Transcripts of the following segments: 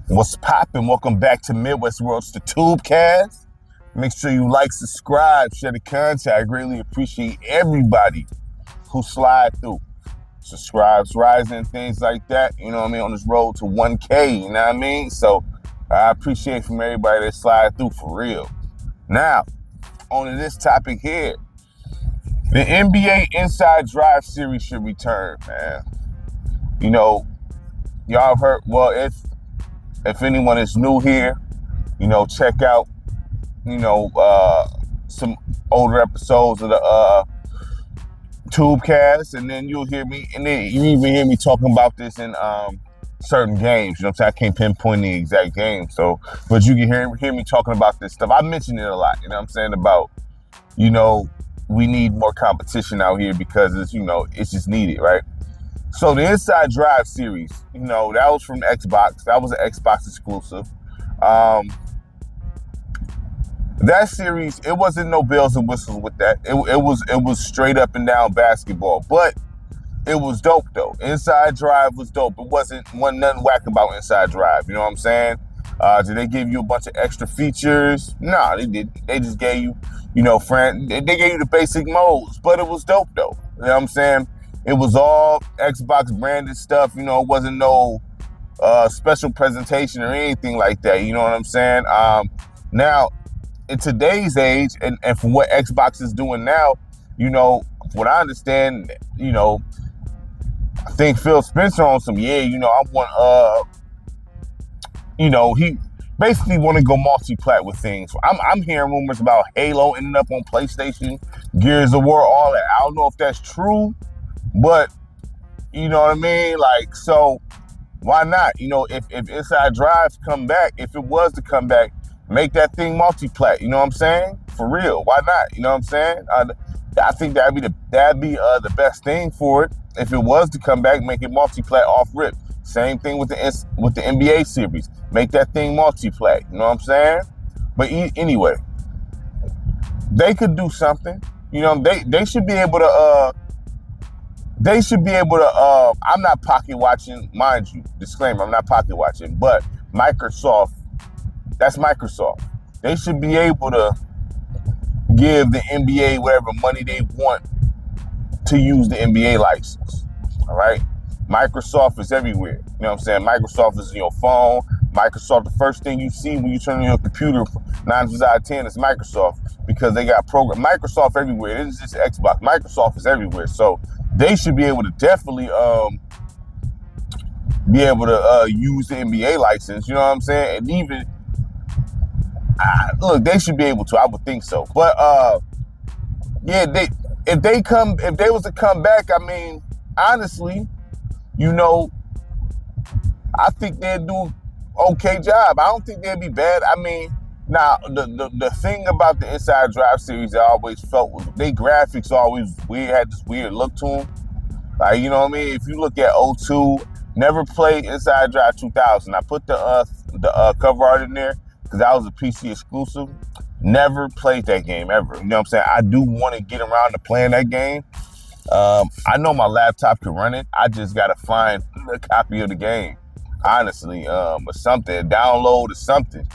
What's poppin'? Welcome back to Midwest World's the Tubecast. Make sure you like, subscribe, share the content. I greatly appreciate everybody who slide through. Subscribes rising, things like that. You know what I mean? On this road to 1K, you know what I mean? So I appreciate from everybody that slide through for real. Now, on to this topic here. The NBA Inside Drive series should return, man. You know, y'all have heard, well, if anyone is new here, check out, some older episodes of the Tubecast, and then you'll hear me, and then you even hear me talking about this in certain games. You know what I'm saying? I can't pinpoint the exact game, but you can hear me talking about this stuff. I mention it a lot, you know what I'm saying, about, we need more competition out here because it's just needed, right? So the Inside Drive series, that was from Xbox. That was an Xbox exclusive. That series, it wasn't no bells and whistles with that. It was straight up and down basketball, but it was dope though. Inside Drive was dope. It wasn't nothing whack about Inside Drive. You know what I'm saying? Did they give you a bunch of extra features? No, they didn't. They just gave you, they gave you the basic modes, but it was dope though. You know what I'm saying? It was all Xbox branded stuff. It wasn't no special presentation or anything like that. You know what I'm saying? Now, in today's age, and from what Xbox is doing now, what I understand, I think Phil Spencer on some, I want, he basically want to go multi-plat with things. I'm hearing rumors about Halo ending up on PlayStation, Gears of War, all that. I don't know if that's true, but you know what I mean? Like, so why not? If Inside Drive come back, if it was to come back, make that thing multi-plat, you know what I'm saying? For real, why not? You know what I'm saying? I think that'd be the best thing for it. If it was to come back, make it multi-plat off rip. Same thing with the NBA series. Make that thing multi-plat, you know what I'm saying? But anyway, they could do something. They should be able to I'm not pocket watching, mind you, disclaimer, I'm not pocket watching, but that's Microsoft. They should be able to give the NBA whatever money they want to use the NBA license. All right? Microsoft is everywhere. You know what I'm saying? Microsoft is in your phone. Microsoft, the first thing you see when you turn on your computer, 9 times out of 10 is Microsoft, because they got Microsoft everywhere. It isn't just Xbox. Microsoft is everywhere. So they should be able to definitely use the NBA license. You know what I'm saying? And even look, they should be able to. I would think so. But if they was to come back, I mean, honestly, I think they'd do okay job. I don't think they'd be bad. I mean, now the thing about the Inside Drive series, I always felt was their graphics always weird, had this weird look to them. Like, you know what I mean? If you look at 02, never played Inside Drive 2000. I put the cover art in there because that was a PC exclusive. Never played that game ever. You know what I'm saying? I do want to get around to playing that game. I know my laptop can run it. I just got to find a copy of the game, honestly, or something, a download or something.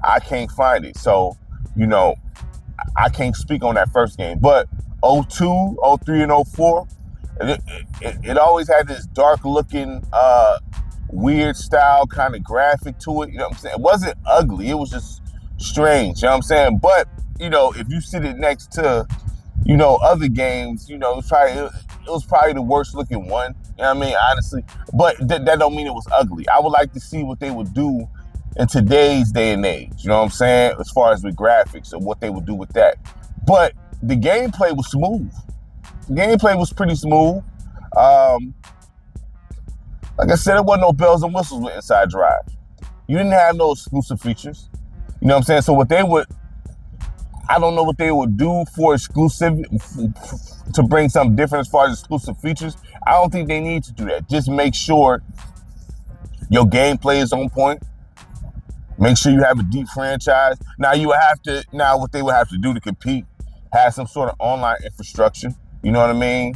I can't find it. So, I can't speak on that first game. But 02, 03, and 04, it always had this dark looking, weird style kind of graphic to it. You know what I'm saying? It wasn't ugly. It was just strange. You know what I'm saying? But, if you sit it next to, other games, it was probably the worst looking one. You know what I mean? Honestly. But that don't mean it was ugly. I would like to see what they would do in today's day and age. You know what I'm saying? As far as with graphics and what they would do with that. But the gameplay was smooth. The gameplay was pretty smooth. Like I said, it wasn't no bells and whistles with Inside Drive. You didn't have no exclusive features. You know what I'm saying? So I don't know what they would do for exclusive, to bring something different as far as exclusive features. I don't think they need to do that. Just make sure your gameplay is on point. Make sure you have a deep franchise. Now what they would have to do to compete, have some sort of online infrastructure. You know what I mean?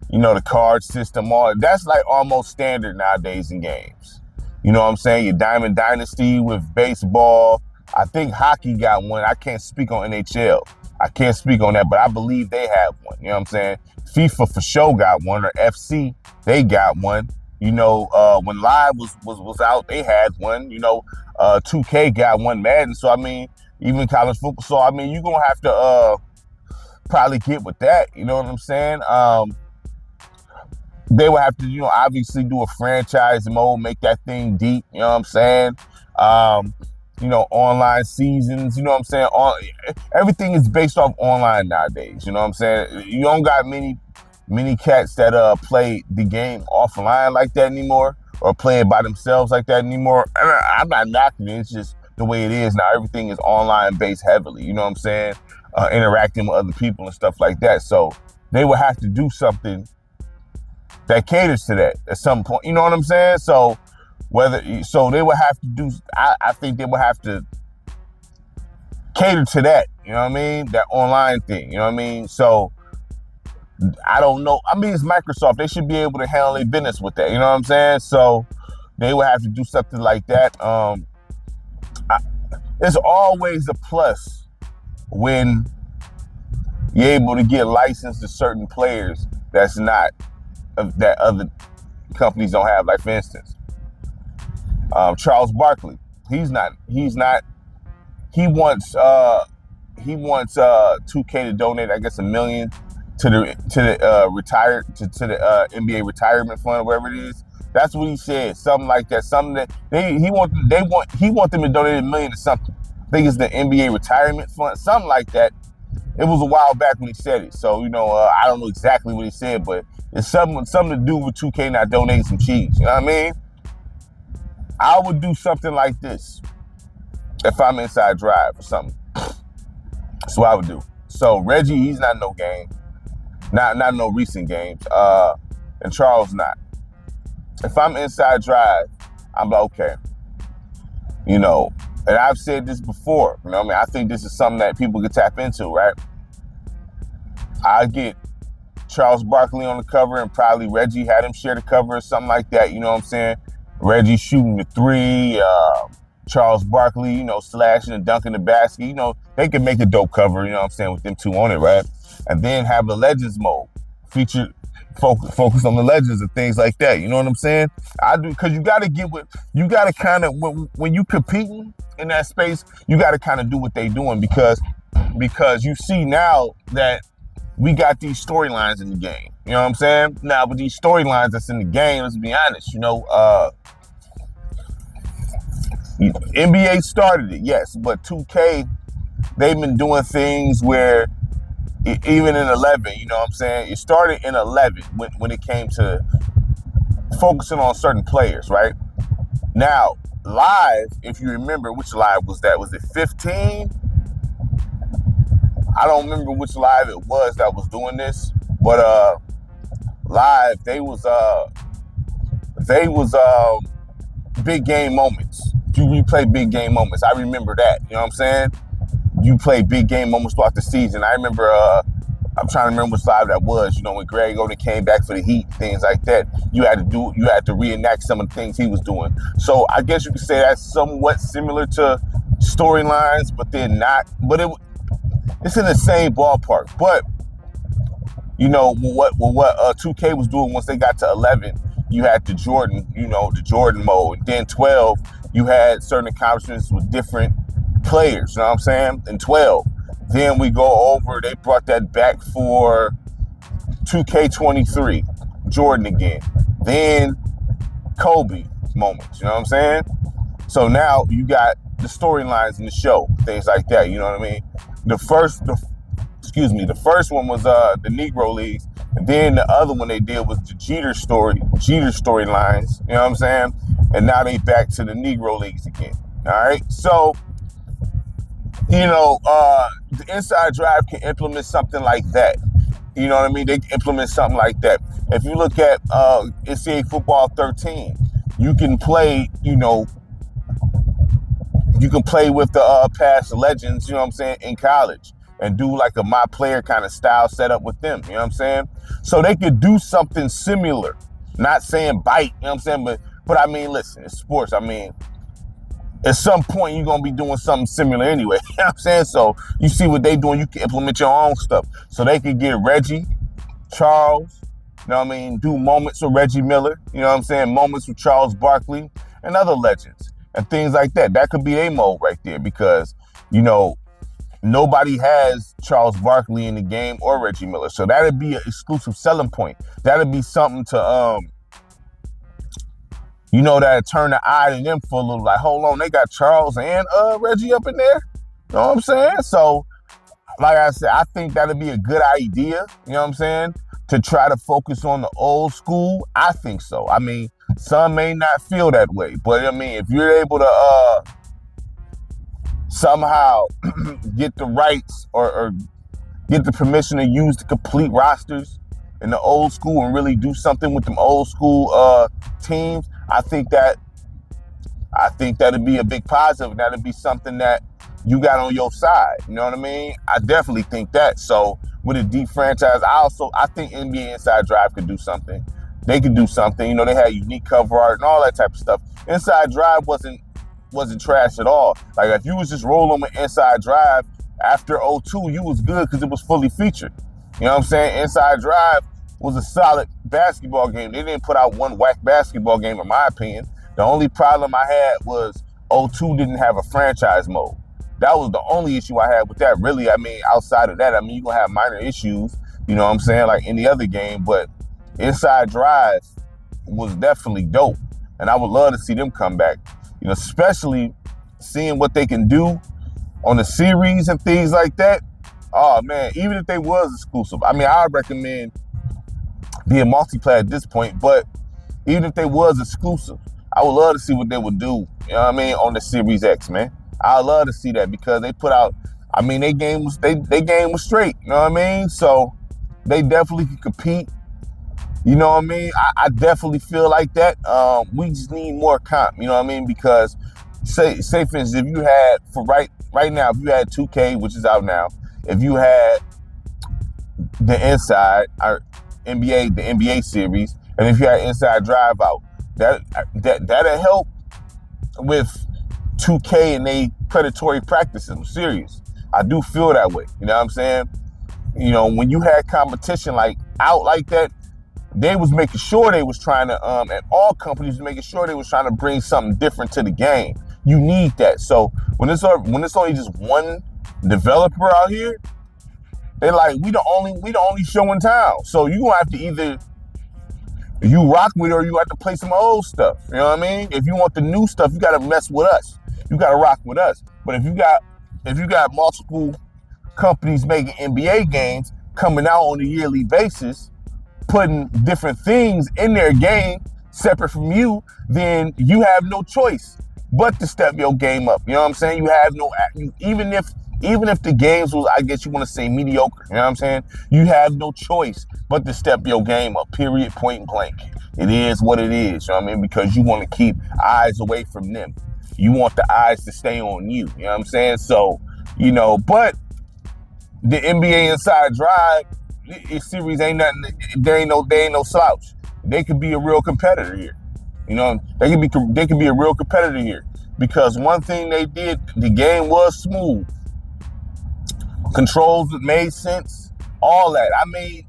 The card system, all that's like almost standard nowadays in games. You know what I'm saying? Your Diamond Dynasty with baseball. I think hockey got one. I can't speak on NHL. I can't speak on that, but I believe they have one. You know what I'm saying? FIFA for sure got one, or FC, they got one. You know, when Live was out, they had one. You know, 2K got one, Madden. So I mean, even college football. So I mean, you're gonna have to probably get with that. You know what I'm saying? They would have to, you know, obviously do a franchise mode, make that thing deep. You know what I'm saying? You know, online seasons. You know what I'm saying? Everything is based off online nowadays. You know what I'm saying? You don't got many cats that play the game offline like that anymore, or play it by themselves like that anymore. I'm not knocking it. It's just the way it is now. Everything is online based heavily. You know what I'm saying? Interacting with other people and stuff like that. So they would have to do something that caters to that at some point. You know what I'm saying? So they would have to do. I think they would have to cater to that. You know what I mean? That online thing. You know what I mean? So I don't know. I mean, it's Microsoft. They should be able to handle their business with that. You know what I'm saying? So they would have to do something like that. It's always a plus when you're able to get licensed to certain players that's not that other companies don't have. Like, for instance, Charles Barkley. He wants 2K to donate, I guess, $1 million to the NBA retirement fund, or whatever it is. That's what he said. Something like that. Something that he want them to donate $1 million to something. I think it's the NBA retirement fund, something like that. It was a while back when he said it. So, you know, I don't know exactly what he said, but it's something to do with 2K not donating some cheese. You know what I mean? I would do something like this if I'm Inside Drive or something. That's what I would do. So Reggie, he's not in no game. Not no recent games. And Charles not. If I'm Inside Drive, I'm like, okay. You know, and I've said this before. You know what I mean? I think this is something that people can tap into, right? I get Charles Barkley on the cover, and probably Reggie had him share the cover or something like that. You know what I'm saying? Reggie shooting the three, Charles Barkley, you know, slashing and dunking the basket. You know, they can make a dope cover, you know what I'm saying, with them two on it, right? And then have the Legends mode, focus on the legends and things like that. You know what I'm saying? I do, because you got to kind of, when you competing in that space, you got to kind of do what they doing, because you see now that we got these storylines in the game. You know what I'm saying? Now, with these storylines that's in the game, let's be honest, you know, NBA started it, yes, but 2K, they've been doing things where, even in 11, you know what I'm saying? It started in 11 when it came to focusing on certain players, right? Now, Live, if you remember, which Live was that? Was it 15? I don't remember which Live it was that was doing this, but Live, they was big game moments. You replay big game moments. I remember that. You know what I'm saying? You play big game moments throughout the season. I remember, I'm trying to remember which Live that was, you know, when Greg Oden came back for the Heat, things like that. You had to reenact some of the things he was doing. So I guess you could say that's somewhat similar to storylines, but they're not. But it's in the same ballpark. But, you know, what 2K was doing once they got to 11, you had the Jordan mode. Then 12, you had certain accomplishments with different players, you know what I'm saying? In 12. Then we go over, they brought that back for 2K23, Jordan again. Then Kobe moments, you know what I'm saying? So now you got the storylines in the show, things like that, you know what I mean? The first one was the Negro Leagues, and then the other one they did was the Jeter storylines, you know what I'm saying? And now they back to the Negro Leagues again. All right, so you know, the Inside Drive can implement something like that. You know what I mean? They can implement something like that. If you look at NCAA Football 13, you can play, you know, with the past legends, you know what I'm saying, in college, and do like a my player kind of style setup with them, you know what I'm saying? So they could do something similar. Not saying bite, you know what I'm saying, But I mean, listen, it's sports. I mean, at some point you're gonna be doing something similar anyway. You know what I'm saying? So you see what they doing, you can implement your own stuff. So they could get Reggie, Charles, you know what I mean, do moments with Reggie Miller, you know what I'm saying, moments with Charles Barkley and other legends and things like that. That could be a mode right there because, you know, nobody has Charles Barkley in the game or Reggie Miller. So that'd be an exclusive selling point. That'd be something to, you know, that'd turn the eye to them for a little, like, hold on, they got Charles and Reggie up in there? You know what I'm saying? So, like I said, I think that'd be a good idea, you know what I'm saying, to try to focus on the old school. I think so. I mean, some may not feel that way, but I mean, if you're able to somehow get the rights or get the permission to use the complete rosters in the old school and really do something with them old school teams, I think that'd be a big positive, and that'd be something that you got on your side. You know what I mean? I definitely think that. So with a deep franchise, I think NBA Inside Drive could do something. They could do something. You know, they had unique cover art and all that type of stuff. Inside Drive wasn't trash at all. Like, if you was just rolling with Inside Drive after '02, you was good because it was fully featured. You know what I'm saying? Inside Drive was a solid basketball game. They didn't put out one whack basketball game, in my opinion. The only problem I had was '02 didn't have a franchise mode. That was the only issue I had with that, really. I mean, outside of that, I mean, you're going to have minor issues, you know what I'm saying, like any other game. But Inside Drive was definitely dope. And I would love to see them come back, you know, especially seeing what they can do on the series and things like that. Oh, man, even if they was exclusive. I mean, I recommend being multiplayer at this point, but even if they was exclusive, I would love to see what they would do, you know what I mean, on the Series X, man. I'd love to see that because they put out, I mean, they game was straight, you know what I mean? So they definitely could compete, you know what I mean? I definitely feel like that. We just need more comp, you know what I mean? Because say for instance, if you had, for right now, if you had 2K, which is out now, if you had the Inside, our the NBA series, and if you had Inside Drive out, that'll help with 2K and they predatory practices. I'm serious. I do feel that way. You know what I'm saying? You know, when you had competition like out like that, they was making sure they was trying to, and all companies was making sure they was trying to bring something different to the game. You need that. So when it's only just one developer out here, they like, we the only show in town. So you gonna have to either you rock with it or you have to play some old stuff. You know what I mean? If you want the new stuff, you gotta mess with us. You gotta rock with us. But if you got multiple companies making NBA games coming out on a yearly basis, putting different things in their game separate from you, then you have no choice but to step your game up. You know what I'm saying? You have no, even if the games was, I guess you want to say, mediocre, you know what I'm saying? You have no choice but to step your game up, period, point blank. It is what it is, you know what I mean? Because you want to keep eyes away from them. You want the eyes to stay on you, you know what I'm saying? So, you know, but the NBA Inside Drive series ain't nothing, they ain't no slouch. They could be a real competitor here. You know, they could be a real competitor here. Because one thing they did, the game was smooth. Controls made sense, all that. I mean,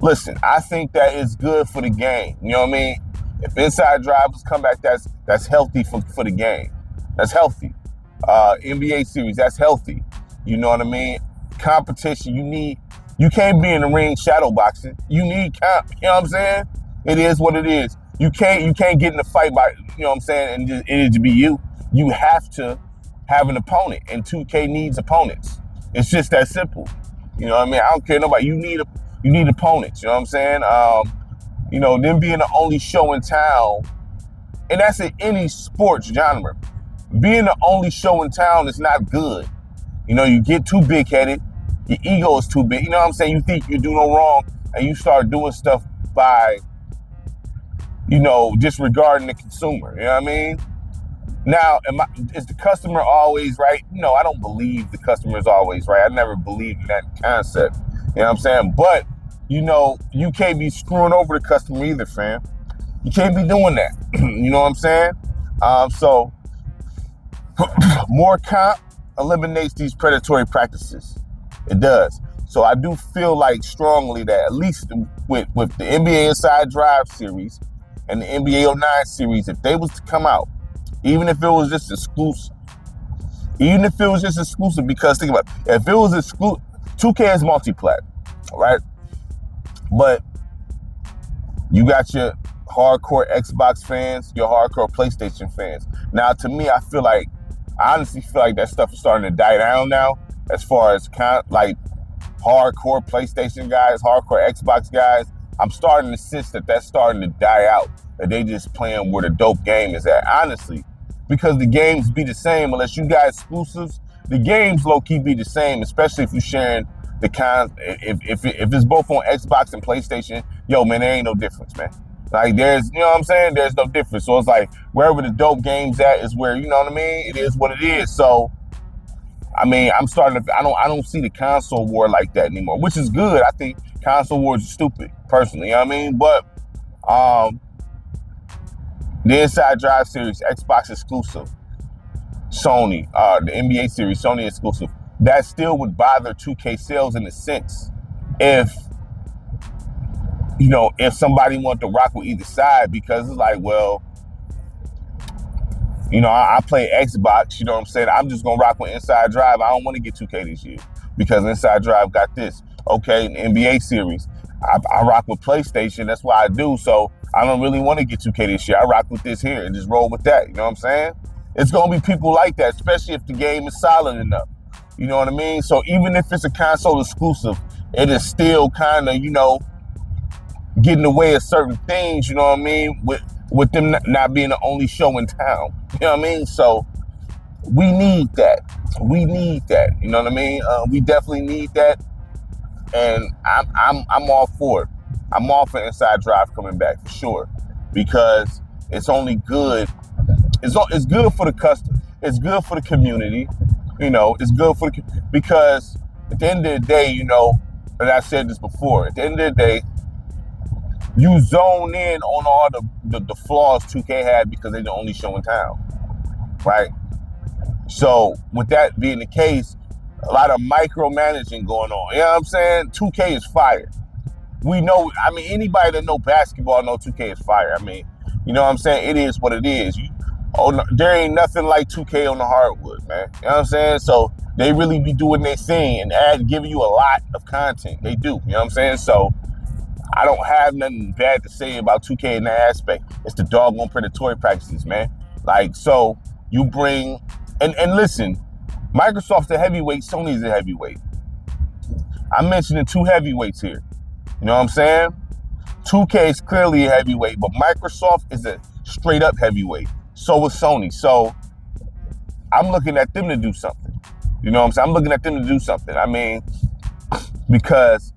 listen, I think that is good for the game. You know what I mean? If Inside Drivers come back, that's healthy for the game. That's healthy. NBA series, that's healthy. You know what I mean? Competition, you can't be in the ring shadow boxing. You need comp. You know what I'm saying? It is what it is. You can't get in a fight by, you know what I'm saying, and it to be you. You have to have an opponent, and 2K needs opponents. It's just that simple. You know what I mean? I don't care nobody. You need opponents. You know what I'm saying? You know, them being the only show in town, and that's in any sports genre. Being the only show in town is not good. You know, you get too big-headed. Your ego is too big. You know what I'm saying? You think you do no wrong, and you start doing stuff by, you know, disregarding the consumer. You know what I mean? Now, is the customer always right? No, I don't believe the customer is always right. I never believed in that concept. You know what I'm saying? But, you know, you can't be screwing over the customer either, fam. You can't be doing that. You know what I'm saying? So more comp eliminates these predatory practices. It does. So I do feel like strongly that at least with the NBA Inside Drive series and the NBA 09 series, if they was to come out, even if it was just exclusive, because think about it, if it was exclusive, 2K is multi-plat, right? But you got your hardcore Xbox fans, your hardcore PlayStation fans. Now, to me, I honestly feel like that stuff is starting to die down now, as far as like hardcore PlayStation guys, hardcore Xbox guys. I'm starting to sense that that's starting to die out, that they just playing where the dope game is at, honestly. Because the games be the same, unless you got exclusives, the games low-key be the same, especially if you're sharing the if it's both on Xbox and PlayStation, yo, man, there ain't no difference, man. Like, there's, you know what I'm saying? There's no difference. So it's like, wherever the dope game's at is where, you know what I mean? It is what it is. So, I mean, I don't see the console war like that anymore, which is good. I think console wars are stupid, personally, you know what I mean? But, the Inside Drive series, Xbox exclusive, Sony, the NBA series, Sony exclusive, that still would bother 2K sales in a sense. If somebody wanted to rock with either side, because it's like, well, I play Xbox, you know what I'm saying? I'm just going to rock with Inside Drive. I don't want to get 2K this year because Inside Drive got this. Okay, NBA series, I rock with PlayStation. That's why I do. So I don't really want to get 2K this year. I rock with this here and just roll with that. You know what I'm saying? It's going to be people like that, especially if the game is solid enough. You know what I mean? So even if it's a console exclusive, it is still kind of, getting in the way of certain things, you know what I mean? With them not being the only show in town. You know what I mean? So we need that. You know what I mean? We definitely need that. And I'm all for it. I'm all for Inside Drive coming back for sure, because it's only good. It's good for the customer. It's good for the community. It's good for because at the end of the day, and I said this before, at the end of the day, you zone in on all the flaws 2K had because they're the only show in town, right? So with that being the case, a lot of micromanaging going on. You know what I'm saying? 2K is fire. We know, anybody that know basketball know 2K is fire. You know what I'm saying? It is what it is. There ain't nothing like 2K on the hardwood, man. You know what I'm saying? So they really be doing their thing and giving you a lot of content. They do. You know what I'm saying? So I don't have nothing bad to say about 2K in that aspect. It's the doggone predatory practices, man. Like, so you bring, and listen, Microsoft's a heavyweight, Sony's a heavyweight. I'm mentioning two heavyweights here. You know what I'm saying? 2K is clearly a heavyweight, but Microsoft is a straight up heavyweight. So is Sony. So I'm looking at them to do something. You know what I'm saying? I'm looking at them to do something. Because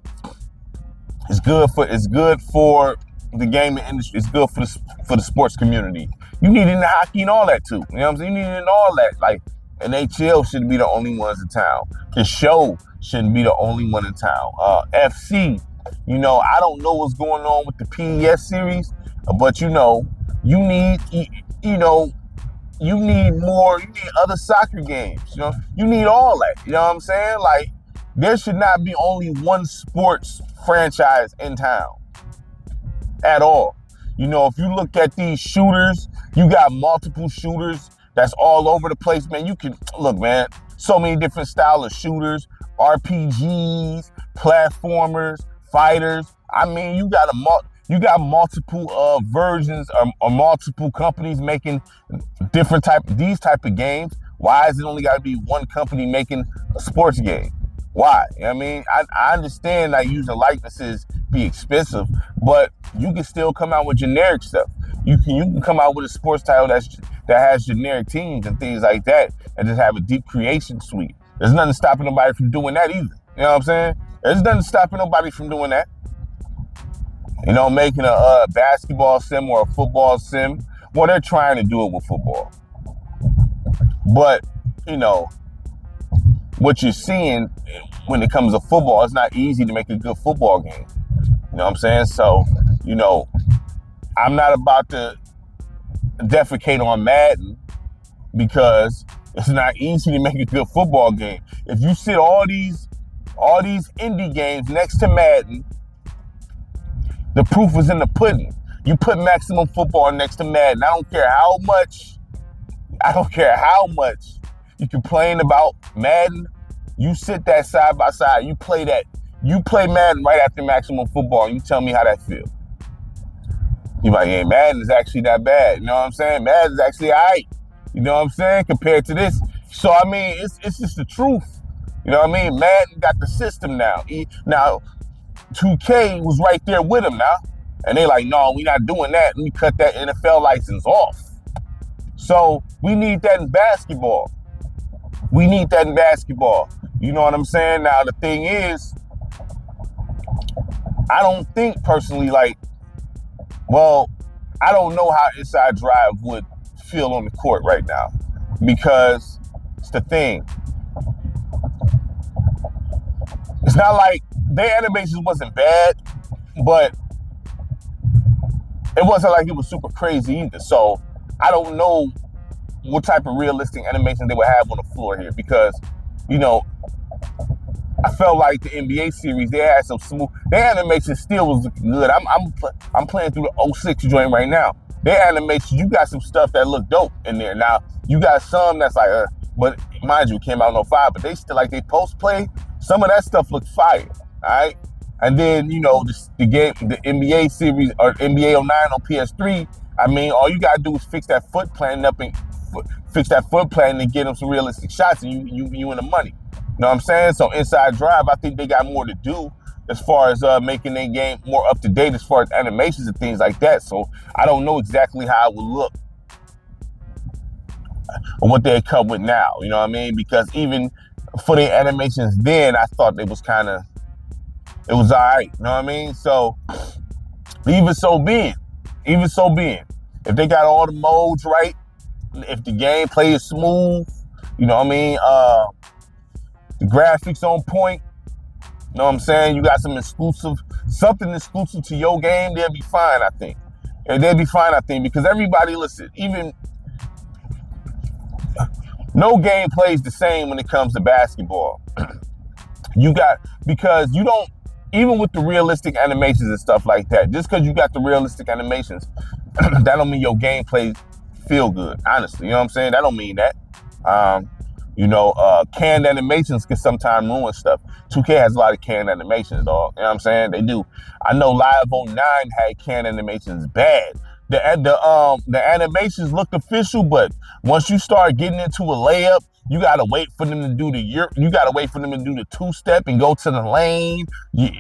it's good for the gaming industry. It's good for the sports community. You need it in the hockey and all that too. You know what I'm saying? You need it in all that. Like, NHL shouldn't be the only ones in town. The show shouldn't be the only one in town. FC, I don't know what's going on with the PES series, but you need more. You need other soccer games. You need all that. You know what I'm saying? Like, there should not be only one sports franchise in town at all. If you look at these shooters, you got multiple shooters that's all over the place, man. You can look, man, so many different styles of shooters, RPGs, platformers, fighters. You got multiple versions or multiple companies making these type of games. Why is it only got to be one company making a sports game? Why? I understand that user likenesses be expensive, but you can still come out with generic stuff. You can come out with a sports title that has generic teams and things like that, and just have a deep creation suite. There's nothing stopping nobody from doing that either. You know what I'm saying? There's nothing stopping nobody from doing that. Making a basketball sim or a football sim. Well, they're trying to do it with football. But, what you're seeing when it comes to football, it's not easy to make a good football game. You know what I'm saying? So, I'm not about to defecate on Madden because it's not easy to make a good football game. If you sit all these indie games next to Madden, the proof is in the pudding. You put Maximum Football next to Madden. I don't care how much you complain about Madden. You sit that side by side. You play Madden right after Maximum Football, and you tell me how that feels. You're like, hey, Madden is actually not bad. You know what I'm saying? Madden is actually all right. You know what I'm saying? Compared to this. So, I mean, it's just the truth. You know what I mean? Madden got the system now. Now, 2K was right there with him now. And they like, no, we not doing that. We cut that NFL license off. So, we need that in basketball. You know what I'm saying? Now, the thing is, I don't think personally, I don't know how Inside Drive would feel on the court right now, because it's the thing. It's not like their animations wasn't bad, but it wasn't like it was super crazy either. So I don't know what type of realistic animation they would have on the floor here, because, you know, I felt like the NBA series, they had some smooth. Their animation still was looking good. I'm playing through the 06 joint right now. Their animation, you got some stuff that look dope in there. Now, you got some that's like, but mind you, it came out in 05, but they still, like, they post-play, some of that stuff looked fire, all right? And then, you know, the NBA series, or NBA 09 on PS3, I mean, all you gotta do is fix that foot plan and get them some realistic shots, and you in the money. You know what I'm saying? So Inside Drive, I think they got more to do as far as making their game more up to date as far as animations and things like that. So I don't know exactly how it would look or what they come with now. You know what I mean? Because even for their animations then, I thought it was all right. You know what I mean? So even so being, if they got all the modes right, if the gameplay is smooth, you know what I mean? The graphics on point, you know what I'm saying? You got something exclusive to your game, they'll be fine, I think. And they'll be fine, I think, because everybody, listen, even no game plays the same when it comes to basketball. Because you don't, even with the realistic animations and stuff like that, just because you got the realistic animations, that don't mean your gameplay feel good, honestly. You know what I'm saying? That don't mean that. Canned animations can sometimes ruin stuff. 2K has a lot of canned animations, dog. You know what I'm saying? They do. I know Live 09 had canned animations bad. The animations looked official, but once you start getting into a layup, you gotta wait for them to do the two-step and go to the lane.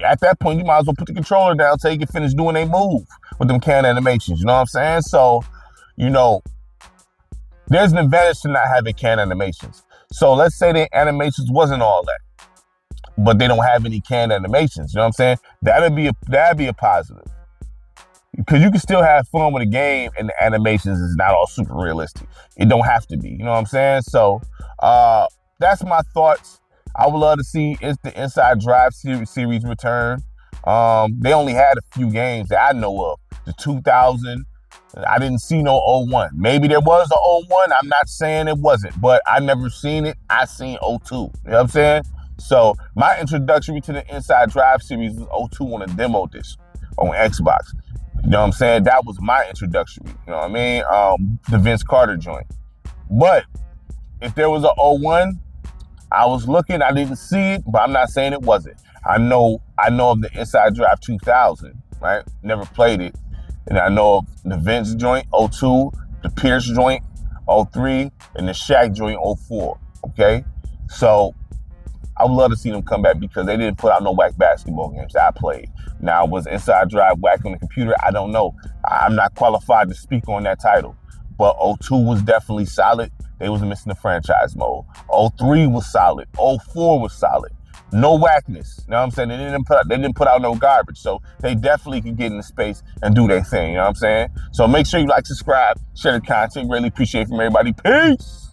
At that point, you might as well put the controller down so you can finish doing a move with them canned animations. You know what I'm saying? So, you know, there's an advantage to not having canned animations. So let's say the animations wasn't all that, but they don't have any canned animations. You know what I'm saying? That'd be a positive, because you can still have fun with a game and the animations is not all super realistic. It don't have to be. You know what I'm saying? So that's my thoughts. I would love to see the Inside Drive series return. They only had a few games that I know of. The 2000. I didn't see no 01. Maybe there was a 01. I'm not saying it wasn't, but I never seen it. I seen 02. You know what I'm saying? So my introductory to the Inside Drive series was 02 on a demo disc on Xbox. You know what I'm saying? That was my introductory. You know what I mean? The Vince Carter joint. But if there was a 01, I was looking. I didn't see it, but I'm not saying it wasn't. I know of the Inside Drive 2000, right? Never played it. And I know of the Vince joint, 02, the Pierce joint, 03, and the Shaq joint, 04, okay? So I would love to see them come back, because they didn't put out no whack basketball games that I played. Now, was Inside Drive whack on the computer? I don't know. I'm not qualified to speak on that title. But 02 was definitely solid. They was missing the franchise mode. 03 was solid. 04 was solid. No whackness. You know what I'm saying? They didn't put out no garbage. So they definitely can get in the space and do their thing. You know what I'm saying? So make sure you like, subscribe, share the content. Really appreciate it from everybody. Peace.